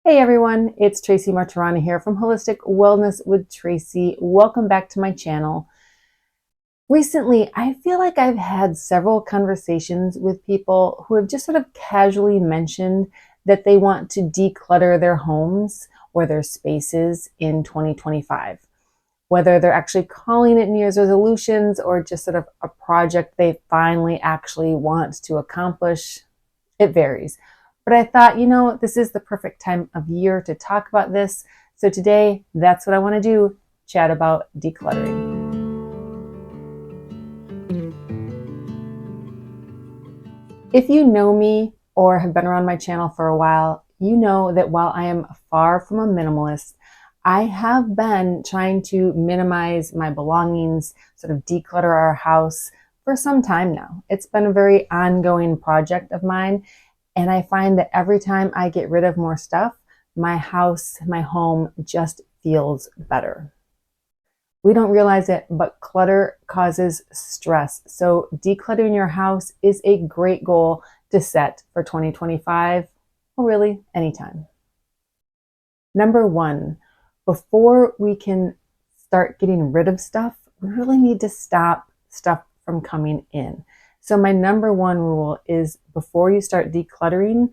Hey everyone, it's Tracy Martirana here from Holistic Wellness with Tracy. Welcome back to my channel. Recently, I feel like I've had several conversations with people who have just sort of casually mentioned that they want to declutter their homes or their spaces in 2025. Whether they're actually calling it New Year's resolutions or just sort of a project they finally actually want to accomplish, it varies. But I thought, this is the perfect time of year to talk about this. So today, that's what I want to do, chat about decluttering. If you know me or have been around my channel for a while, you know that while I am far from a minimalist, I have been trying to minimize my belongings, sort of declutter our house for some time now. It's been a very ongoing project of mine. And I find that every time I get rid of more stuff, my house, my home just feels better. We don't realize it, but clutter causes stress. So decluttering your house is a great goal to set for 2025, or really anytime. Number one, before we can start getting rid of stuff, we really need to stop stuff from coming in. So my number one rule is before you start decluttering,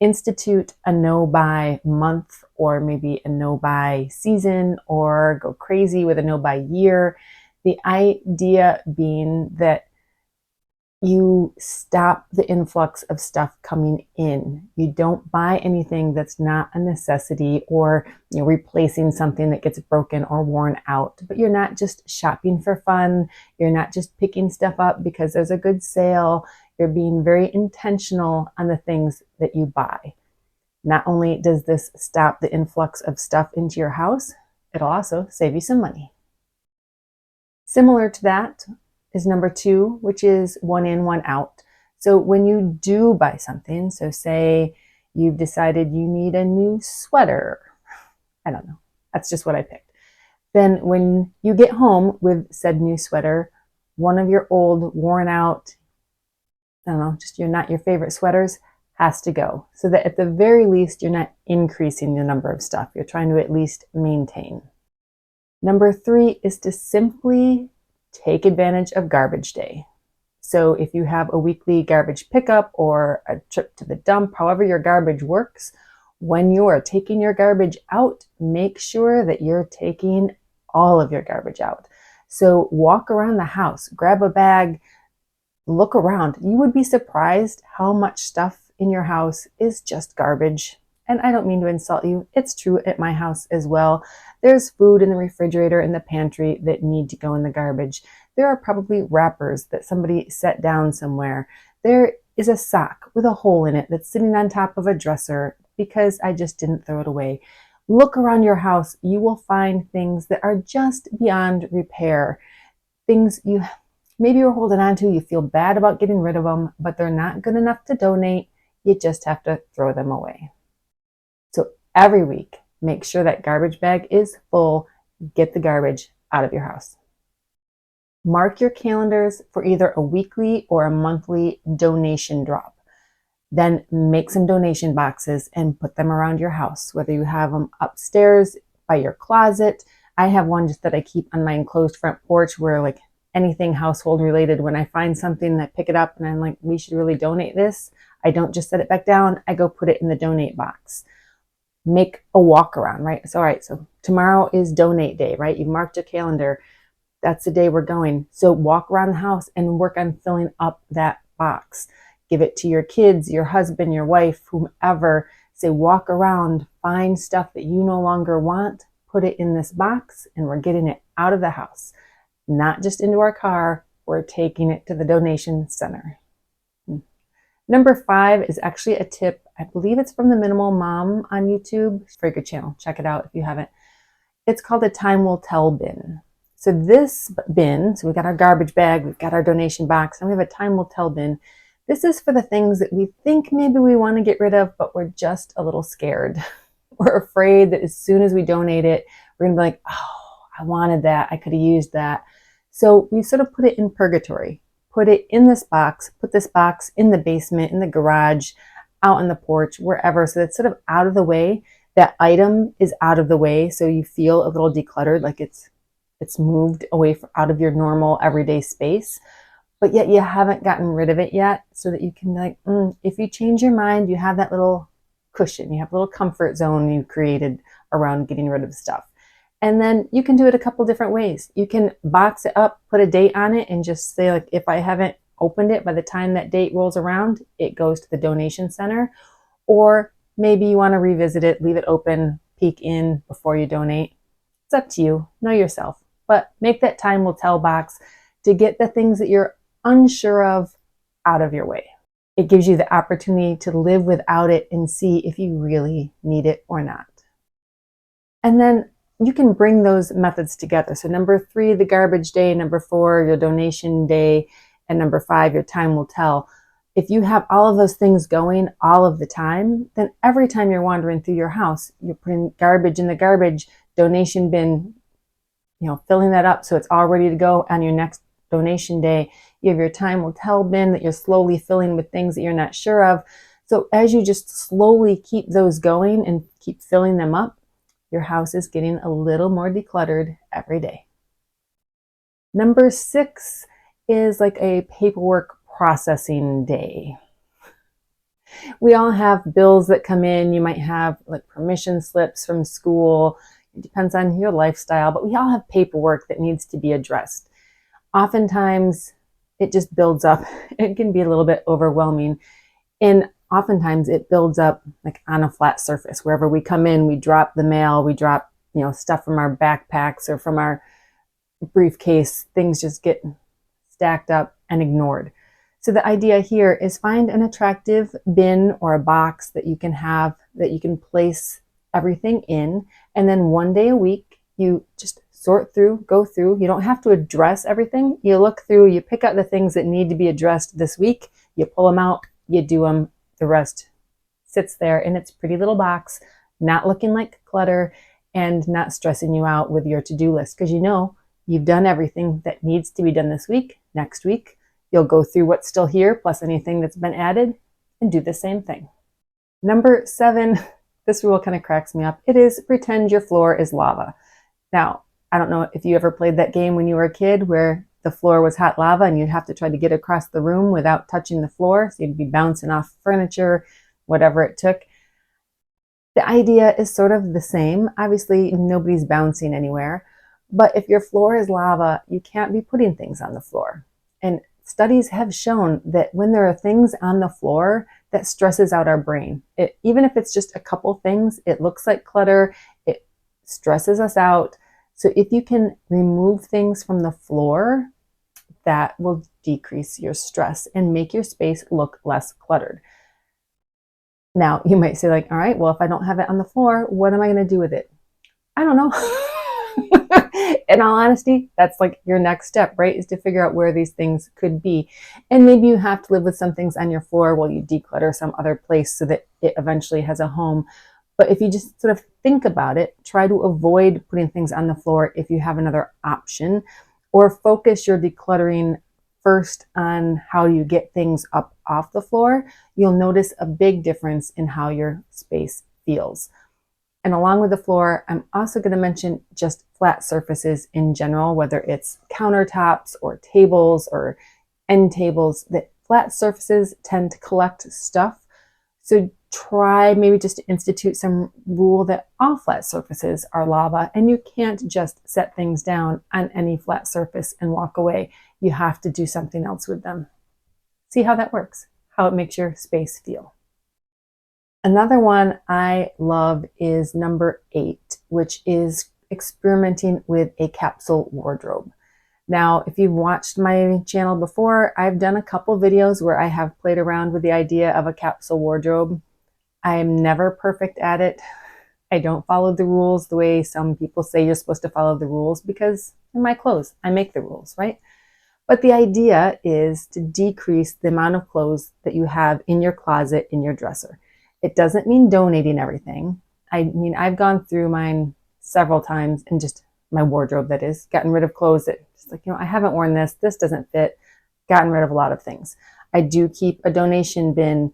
institute a no-buy month or maybe a no-buy season or go crazy with a no-buy year. The idea being that you stop the influx of stuff coming in. You don't buy anything that's not a necessity or replacing something that gets broken or worn out. But you're not just shopping for fun. You're not just picking stuff up because there's a good sale. You're being very intentional on the things that you buy. Not only does this stop the influx of stuff into your house, it'll also save you some money. Similar to that is number two, which is one in, one out. So when you do buy something, so say you've decided you need a new sweater, I don't know, that's just what I picked. Then when you get home with said new sweater, one of your old, worn out, I don't know, just not your favorite sweaters has to go. So that at the very least, you're not increasing the number of stuff. You're trying to at least maintain. Number three is to simply take advantage of garbage day. So if you have a weekly garbage pickup or a trip to the dump, however your garbage works, when you're taking your garbage out, make sure that you're taking all of your garbage out. So walk around the house, grab a bag, look around. You would be surprised how much stuff in your house is just garbage. And I don't mean to insult you. It's true at my house as well. There's food in the refrigerator and the pantry that need to go in the garbage. There are probably wrappers that somebody set down somewhere. There is a sock with a hole in it that's sitting on top of a dresser because I just didn't throw it away. Look around your house. You will find things that are just beyond repair. Things maybe you're holding on to, you feel bad about getting rid of them, but they're not good enough to donate. You just have to throw them away. So every week, make sure that garbage bag is full. Get the garbage out of your house. Mark your calendars for either a weekly or a monthly donation drop. Then make some donation boxes and put them around your house, whether you have them upstairs by your closet. I have one just that I keep on my enclosed front porch where like anything household related, when I find something, I pick it up and I'm like, we should really donate this. I don't just set it back down. I go put it in the donate box. Make a walk around, right? So, all right, so tomorrow is donate day, right? You marked your calendar. That's the day we're going. So walk around the house and work on filling up that box. Give it to your kids, your husband, your wife, whomever. Say, walk around, find stuff that you no longer want, put it in this box, and we're getting it out of the house. Not just into our car, we're taking it to the donation center. Number five is actually a tip. I believe it's from the Minimal Mom on YouTube. It's a very good channel. Check it out if you haven't. It's called a time will tell bin. So this bin, so we got our garbage bag, we've got our donation box, and we have a time will tell bin. This is for the things that we think maybe we want to get rid of, but we're just a little scared. We're afraid that as soon as we donate it, we're going to be like, oh, I wanted that. I could have used that. So we sort of put it in purgatory. Put it in this box, put this box in the basement, in the garage, out on the porch, wherever, so it's sort of out of the way. That item is out of the way, so you feel a little decluttered, like it's moved away from, out of your normal everyday space, but yet you haven't gotten rid of it yet, so that you can be like, if you change your mind, you have that little cushion, you have a little comfort zone you created around getting rid of stuff. And then you can do it a couple different ways. You can box it up, put a date on it, and just say, like, if I haven't opened it by the time that date rolls around, it goes to the donation center. Or maybe you want to revisit it, leave it open, peek in before you donate. It's up to you. Know yourself. But make that time will tell box to get the things that you're unsure of out of your way. It gives you the opportunity to live without it and see if you really need it or not. And then you can bring those methods together. So number 3, the garbage day, number 4, your donation day, and number 5, your time will tell. If you have all of those things going all of the time, then every time you're wandering through your house, you're putting garbage in the garbage donation bin, filling that up so it's all ready to go on your next donation day. You have your time will tell bin that you're slowly filling with things that you're not sure of. So as you just slowly keep those going and keep filling them up, your house is getting a little more decluttered every day. Number 6 is like a paperwork processing day. We all have bills that come in. You might have like permission slips from school. It depends on your lifestyle, but we all have paperwork that needs to be addressed. Oftentimes it just builds up. It can be a little bit overwhelming. And oftentimes it builds up like on a flat surface. Wherever we come in, we drop the mail, we drop, stuff from our backpacks or from our briefcase. Things just get stacked up and ignored. So the idea here is find an attractive bin or a box that you can have, that you can place everything in. And then one day a week, you just sort through, go through. You don't have to address everything. You look through, you pick out the things that need to be addressed this week, you pull them out, you do them. The rest sits there in its pretty little box, not looking like clutter and not stressing you out with your to-do list, because you've done everything that needs to be done this week. Next week, you'll go through what's still here, plus anything that's been added, and do the same thing. Number 7, this rule kind of cracks me up. It is pretend your floor is lava. Now, I don't know if you ever played that game when you were a kid where the floor was hot lava and you'd have to try to get across the room without touching the floor. So you'd be bouncing off furniture, whatever it took. The idea is sort of the same. Obviously, nobody's bouncing anywhere. But if your floor is lava, you can't be putting things on the floor. And studies have shown that when there are things on the floor, that stresses out our brain. Even if it's just a couple things, it looks like clutter, it stresses us out. So if you can remove things from the floor, that will decrease your stress and make your space look less cluttered. Now, you might say like, all right, well, if I don't have it on the floor, what am I going to do with it? I don't know. In all honesty, that's like your next step, right? Is to figure out where these things could be. And maybe you have to live with some things on your floor while you declutter some other place so that it eventually has a home. But if you just sort of think about it, try to avoid putting things on the floor if you have another option, or focus your decluttering first on how you get things up off the floor. You'll notice a big difference in how your space feels. And along with the floor, I'm also going to mention just flat surfaces in general, whether it's countertops or tables or end tables, that flat surfaces tend to collect stuff. So try maybe just to institute some rule that all flat surfaces are lava, and you can't just set things down on any flat surface and walk away. You have to do something else with them. See how that works, how it makes your space feel. Another one I love is number 8, which is experimenting with a capsule wardrobe. Now, if you've watched my channel before, I've done a couple videos where I have played around with the idea of a capsule wardrobe. I am never perfect at it. I don't follow the rules the way some people say you're supposed to follow the rules, because they're my clothes. I make the rules, right? But the idea is to decrease the amount of clothes that you have in your closet, in your dresser. It doesn't mean donating everything. I mean, I've gone through mine several times, and just my wardrobe, that is, gotten rid of clothes that just like, I haven't worn this, this doesn't fit, gotten rid of a lot of things. I do keep a donation bin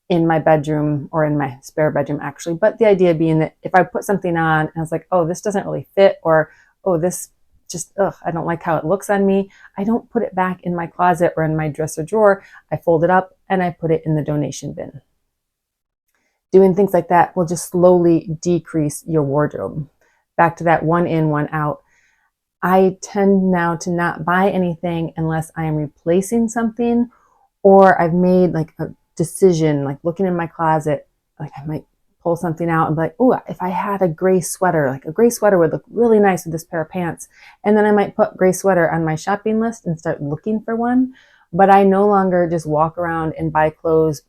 in my bedroom, or in my spare bedroom actually. But the idea being that if I put something on and I was like, oh, this doesn't really fit, or oh, this just, I don't like how it looks on me, I don't put it back in my closet or in my dresser drawer. I fold it up and I put it in the donation bin. Doing things like that will just slowly decrease your wardrobe. Back to that one in, one out. I tend now to not buy anything unless I am replacing something, or I've made like a decision, like looking in my closet, like I might pull something out and be like, oh, if I had a gray sweater, like a gray sweater would look really nice with this pair of pants. And then I might put gray sweater on my shopping list and start looking for one. But I no longer just walk around and buy clothes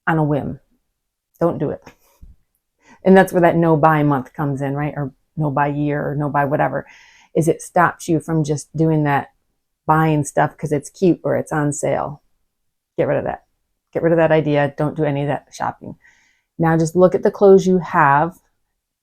on a whim. Don't do it. And that's where that no buy month comes in, right? Or no buy year, or no buy whatever, is it stops you from just doing that, buying stuff because it's cute or it's on sale. Get rid of that. Get rid of that idea. Don't do any of that shopping. Now just look at the clothes you have,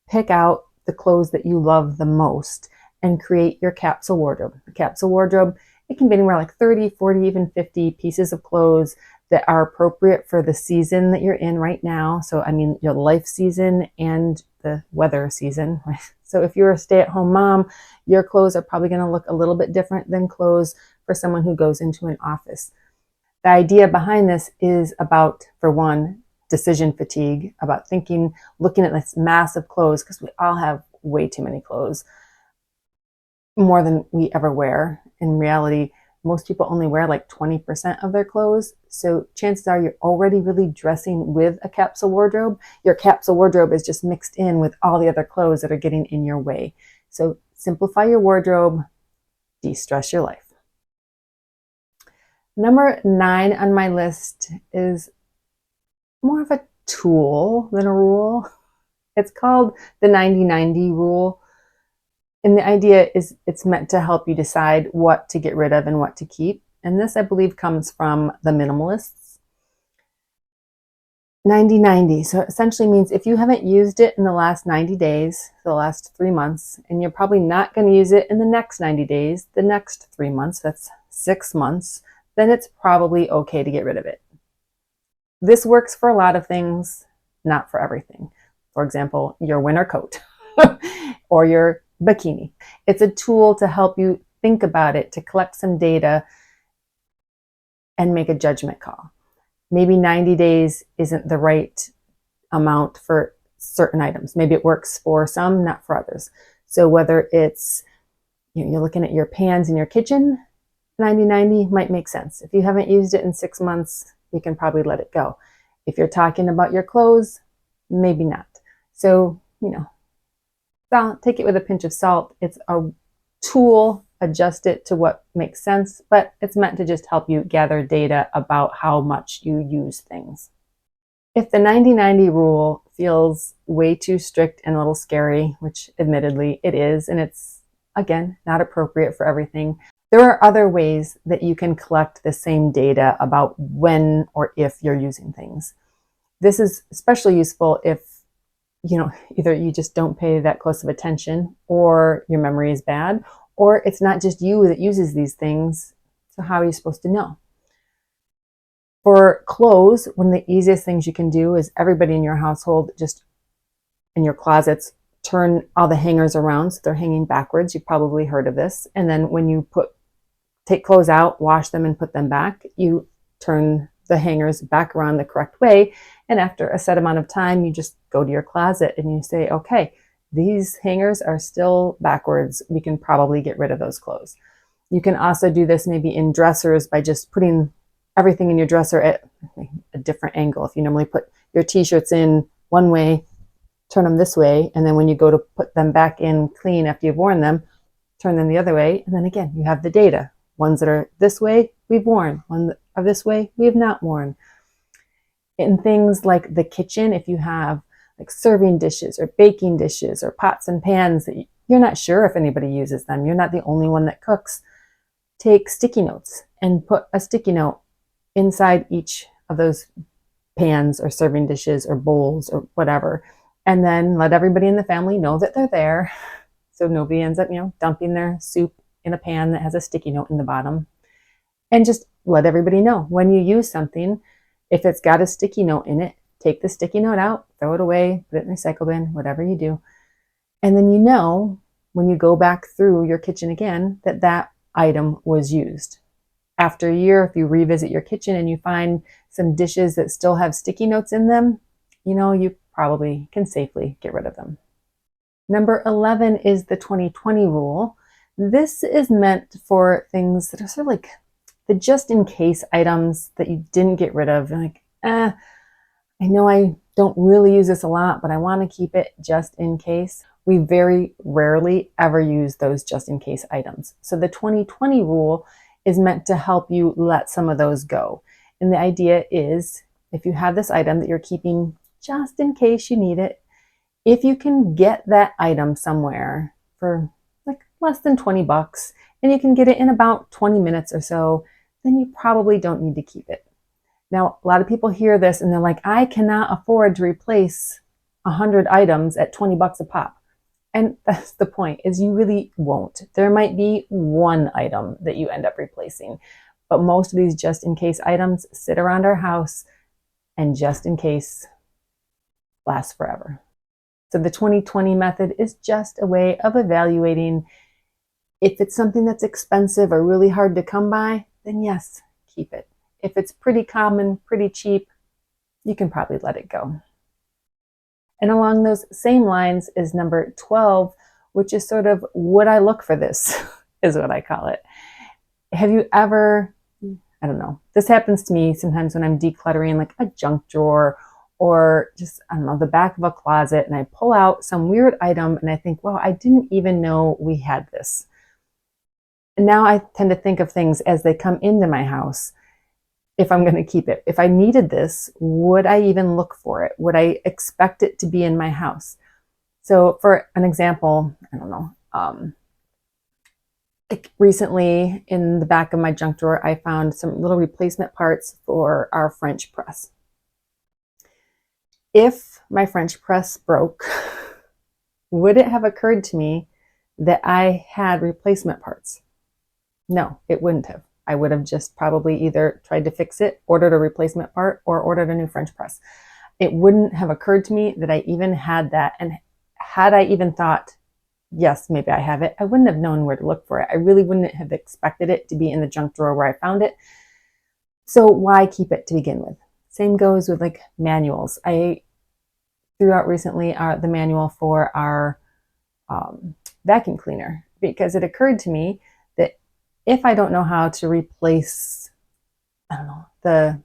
pick out the clothes that you love the most, and create your capsule wardrobe. The capsule wardrobe, it can be anywhere like 30, 40, even 50 pieces of clothes that are appropriate for the season that you're in right now. So, I mean, your life season and the weather season. Right? So if you're a stay-at-home mom, your clothes are probably going to look a little bit different than clothes for someone who goes into an office. The idea behind this is about, for one, decision fatigue, about thinking, looking at this massive clothes, because we all have way too many clothes, more than we ever wear. In reality, most people only wear like 20% of their clothes. So chances are you're already really dressing with a capsule wardrobe. Your capsule wardrobe is just mixed in with all the other clothes that are getting in your way. So simplify your wardrobe, de-stress your life. Number 9 on my list is more of a tool than a rule. It's called the 90-90 rule. And the idea is it's meant to help you decide what to get rid of and what to keep. And this, I believe, comes from the minimalists. 90-90. So it essentially means if you haven't used it in the last 90 days, the last 3 months, and you're probably not going to use it in the next 90 days, the next 3 months, that's 6 months, then it's probably okay to get rid of it. This works for a lot of things, not for everything. For example, your winter coat or your bikini. It's a tool to help you think about it, to collect some data and make a judgment call. Maybe 90 days isn't the right amount for certain items. Maybe it works for some, not for others. So whether it's, you're looking at your pans in your kitchen, 90-90 might make sense. If you haven't used it in 6 months, you can probably let it go. If you're talking about your clothes, maybe not. So, take it with a pinch of salt. It's a tool, adjust it to what makes sense, but it's meant to just help you gather data about how much you use things. If the 90-90 rule feels way too strict and a little scary, which admittedly it is, and it's, again, not appropriate for everything, there are other ways that you can collect the same data about when or if you're using things. This is especially useful if, either you just don't pay that close of attention, or your memory is bad, or it's not just you that uses these things. So how are you supposed to know? For clothes, one of the easiest things you can do is everybody in your household, just in your closets, turn all the hangers around so they're hanging backwards. You've probably heard of this. And then when you take clothes out, wash them and put them back, you turn the hangers back around the correct way. And after a set amount of time, you just go to your closet and you say, okay, these hangers are still backwards. We can probably get rid of those clothes. You can also do this maybe in dressers by just putting everything in your dresser at a different angle. If you normally put your t-shirts in one way, turn them this way. And then when you go to put them back in clean after you've worn them, turn them the other way. And then again, you have the data. Ones that are this way, we've worn. Ones that are this way, we have not worn. In things like the kitchen, if you have like serving dishes or baking dishes or pots and pans that you're not sure if anybody uses them, you're not the only one that cooks, take sticky notes and put a sticky note inside each of those pans or serving dishes or bowls or whatever. And then let everybody in the family know that they're there. So nobody ends up, dumping their soup in a pan that has a sticky note in the bottom. And just let everybody know when you use something, If it's got a sticky note in it, take the sticky note out, throw it away, put it in the recycle bin, whatever you do. And then you know when you go back through your kitchen again that that item was used. After a year, if you revisit your kitchen and you find some dishes that still have sticky notes in them, you know, you probably can safely get rid of them. Number 11 is the 20-20 rule. This is meant for things that are sort of like the just in case items that you didn't get rid of. You're like, I know I don't really use this a lot, but I want to keep it just in case. We very rarely ever use those just in case items. So the 20-20 rule is meant to help you let some of those go. And the idea is if you have this item that you're keeping just in case you need it, if you can get that item somewhere for like less than 20 bucks and you can get it in about 20 minutes or so, then you probably don't need to keep it. Now, a lot of people hear this and they're like, I cannot afford to replace 100 items at 20 bucks a pop. And that's the point, is you really won't. There might be one item that you end up replacing, but most of these just in case items sit around our house and just in case last forever. So the 20-20 method is just a way of evaluating if it's something that's expensive or really hard to come by, then yes, keep it. If it's pretty common, pretty cheap, you can probably let it go. And along those same lines is number 12, which is sort of would I look for this, is what I call it. Have you ever, I don't know, this happens to me sometimes when I'm decluttering like a junk drawer or just, I don't know, the back of a closet, and I pull out some weird item and I think, wow, I didn't even know we had this. And now I tend to think of things as they come into my house. If I'm going to keep it, if I needed this, would I even look for it? Would I expect it to be in my house? So for an example, I don't know, like recently in the back of my junk drawer, I found some little replacement parts for our French press. If my French press broke, would it have occurred to me that I had replacement parts? No, it wouldn't have. I would have just probably either tried to fix it, ordered a replacement part, or ordered a new French press. It wouldn't have occurred to me that I even had that. And had I even thought, yes, maybe I have it, I wouldn't have known where to look for it. I really wouldn't have expected it to be in the junk drawer where I found it. So why keep it to begin with? Same goes with like manuals. I threw out recently the manual for our vacuum cleaner because it occurred to me that if I don't know how to replace, I don't know, the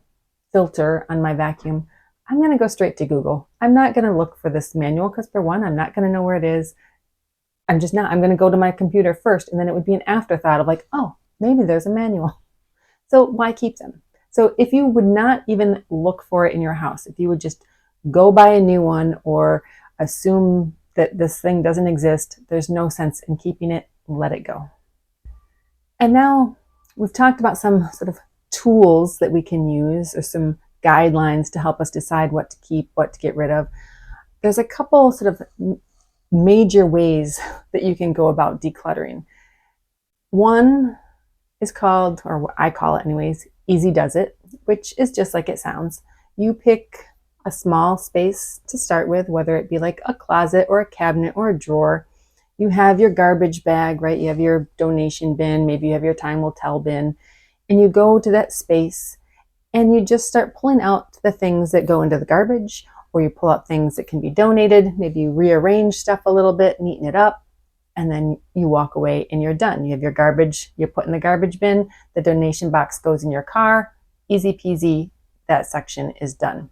filter on my vacuum, I'm going to go straight to Google. I'm not going to look for this manual because for one, I'm not going to know where it is. I'm just not. I'm going to go to my computer first, and then it would be an afterthought of like, oh, maybe there's a manual. So why keep them? So if you would not even look for it in your house, if you would just go buy a new one or assume that this thing doesn't exist, there's no sense in keeping it. Let it go. And now we've talked about some sort of tools that we can use or some guidelines to help us decide what to keep, what to get rid of. There's a couple sort of major ways that you can go about decluttering. One is called, or what I call it anyways, Easy Does It, which is just like it sounds. You pick a small space to start with, whether it be like a closet or a cabinet or a drawer. You have your garbage bag, right? You have your donation bin, maybe you have your time will tell bin, and you go to that space and you just start pulling out the things that go into the garbage, or you pull out things that can be donated. Maybe you rearrange stuff a little bit, neaten it up, and then you walk away and you're done. You have your garbage, you put in the garbage bin, the donation box goes in your car, easy peasy, that section is done.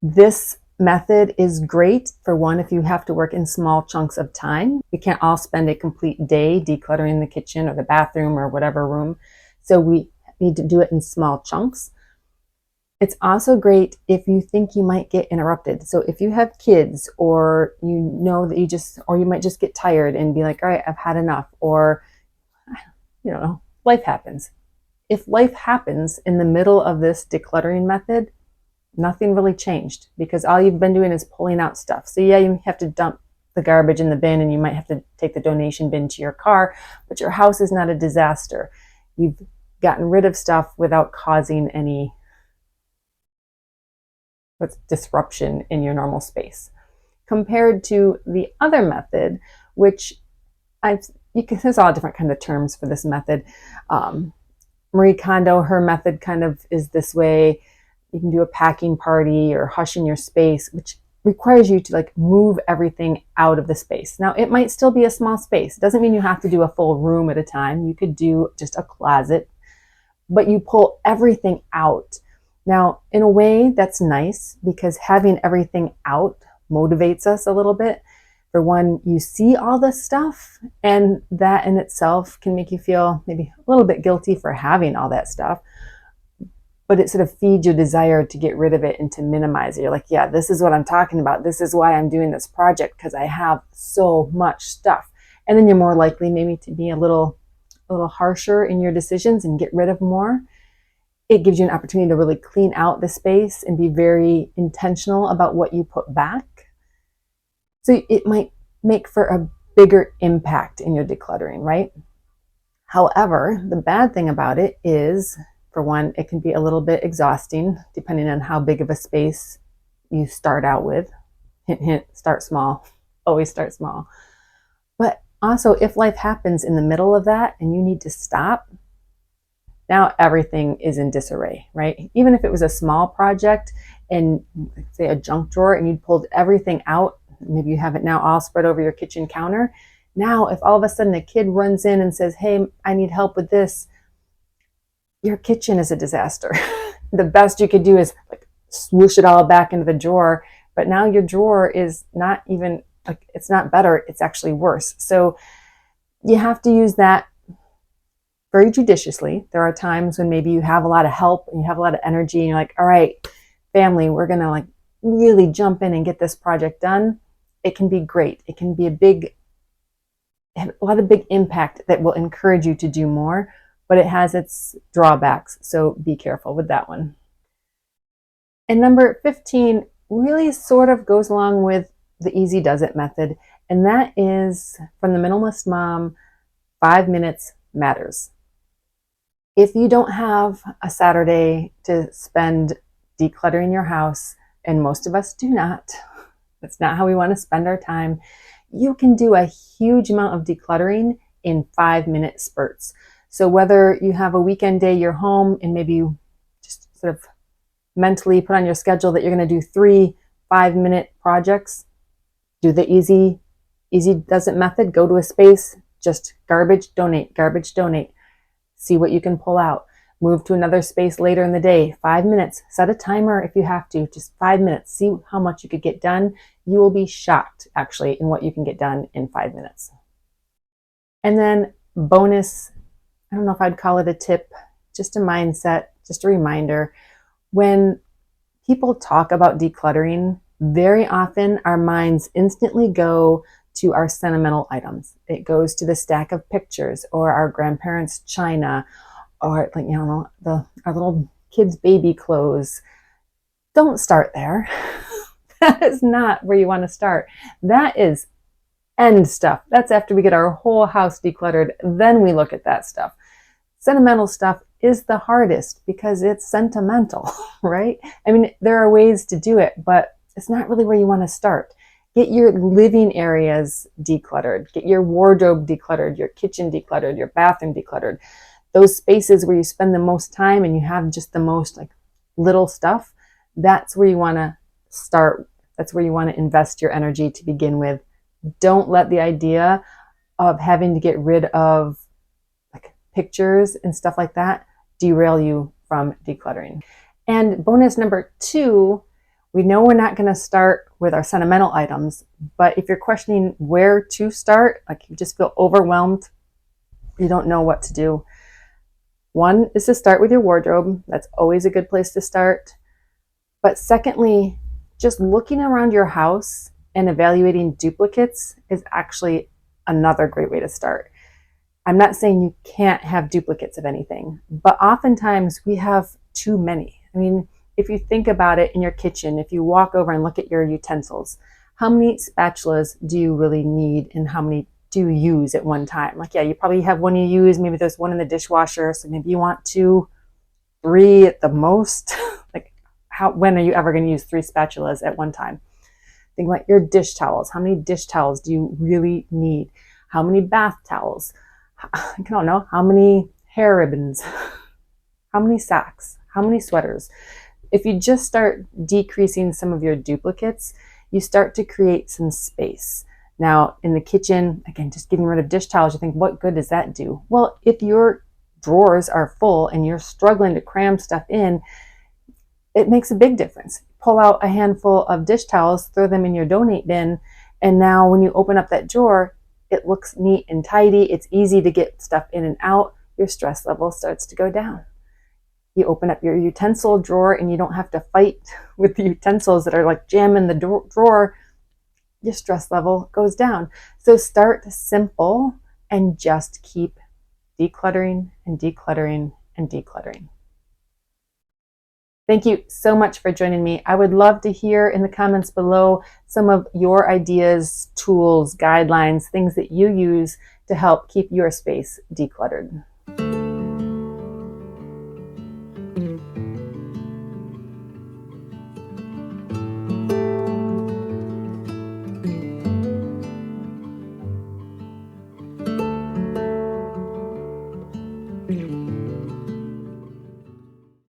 This method is great for one if you have to work in small chunks of time. We can't all spend a complete day decluttering the kitchen or the bathroom or whatever room, so we need to do it in small chunks. It's also great if you think you might get interrupted. So if you have kids, or you know that you might just get tired and be like, all right, I've had enough, or life happens. If life happens in the middle of this decluttering method, nothing really changed because all you've been doing is pulling out stuff. So yeah, you have to dump the garbage in the bin and you might have to take the donation bin to your car, but your house is not a disaster. You've gotten rid of stuff without causing any disruption in your normal space. Compared to the other method, which there's all different kind of terms for this method. Marie Kondo, her method kind of is this way. You can do a packing party or hush in your space, which requires you to like move everything out of the space. Now, it might still be a small space. It doesn't mean you have to do a full room at a time. You could do just a closet, but you pull everything out. Now, in a way, that's nice because having everything out motivates us a little bit. For one, you see all this stuff, and that in itself can make you feel maybe a little bit guilty for having all that stuff. But it sort of feeds your desire to get rid of it and to minimize it. You're like, yeah, this is what I'm talking about. This is why I'm doing this project, because I have so much stuff. And then you're more likely maybe to be a little harsher in your decisions and get rid of more. It gives you an opportunity to really clean out the space and be very intentional about what you put back. So it might make for a bigger impact in your decluttering, right? However, the bad thing about it is, for one, it can be a little bit exhausting depending on how big of a space you start out with. Hint, hint, start small. Always start small. But also, if life happens in the middle of that and you need to stop, now everything is in disarray, right? Even if it was a small project and say a junk drawer and you pulled everything out, maybe you have it now all spread over your kitchen counter. Now, if all of a sudden a kid runs in and says, hey, I need help with this, your kitchen is a disaster. The best you could do is like swoosh it all back into the drawer, but now your drawer is not even, like, it's not better, it's actually worse. So you have to use that very judiciously. There are times when maybe you have a lot of help and you have a lot of energy and you're like, all right, family, we're gonna like really jump in and get this project done. It can be great. It can be a lot of big impact that will encourage you to do more, but it has its drawbacks. So be careful with that one. And number 15 really sort of goes along with the easy does it method. And that is from the Minimalist Mom, 5 minutes matters. If you don't have a Saturday to spend decluttering your house, and most of us do not, that's not how we want to spend our time, you can do a huge amount of decluttering in 5-minute spurts. So whether you have a weekend day, you're home, and maybe you just sort of mentally put on your schedule that you're going to do 3 5-minute projects, do the easy does it method, go to a space, just garbage, donate, see what you can pull out. Move to another space later in the day, 5 minutes, set a timer if you have to, just 5 minutes, see how much you could get done. You will be shocked actually in what you can get done in 5 minutes. And then bonus, I don't know if I'd call it a tip, just a mindset, just a reminder. When people talk about decluttering, very often our minds instantly go to our sentimental items. It goes to the stack of pictures or our grandparents' china, or like, our little kids' baby clothes. Don't start there. That is not where you want to start. That is end stuff. That's after we get our whole house decluttered. Then we look at that stuff. Sentimental stuff is the hardest because it's sentimental, right? I mean, there are ways to do it, but it's not really where you want to start. Get your living areas decluttered. Get your wardrobe decluttered, your kitchen decluttered, your bathroom decluttered. Those spaces where you spend the most time and you have just the most like little stuff, that's where you want to start. That's where you want to invest your energy to begin with. Don't let the idea of having to get rid of like pictures and stuff like that derail you from decluttering. And bonus number 2, we know we're not going to start with our sentimental items, but if you're questioning where to start, like you just feel overwhelmed, you don't know what to do. One is to start with your wardrobe. That's always a good place to start. But secondly, just looking around your house and evaluating duplicates is actually another great way to start. I'm not saying you can't have duplicates of anything, but oftentimes we have too many. I mean, if you think about it in your kitchen, if you walk over and look at your utensils, how many spatulas do you really need and how many do you use at one time? Like, yeah, you probably have one you use, maybe there's one in the dishwasher, so maybe you want 2, 3 at the most. Like, when are you ever going to use 3 spatulas at one time? Think about your dish towels. How many dish towels do you really need? How many bath towels? I don't know. How many hair ribbons? How many socks? How many sweaters? If you just start decreasing some of your duplicates, you start to create some space. Now, in the kitchen, again, just getting rid of dish towels, you think, what good does that do? Well, if your drawers are full and you're struggling to cram stuff in, it makes a big difference. Pull out a handful of dish towels, throw them in your donate bin, and now when you open up that drawer, it looks neat and tidy. It's easy to get stuff in and out. Your stress level starts to go down. You open up your utensil drawer and you don't have to fight with the utensils that are like jamming the drawer. Your stress level goes down. So start simple and just keep decluttering and decluttering and decluttering. Thank you so much for joining me. I would love to hear in the comments below some of your ideas, tools, guidelines, things that you use to help keep your space decluttered.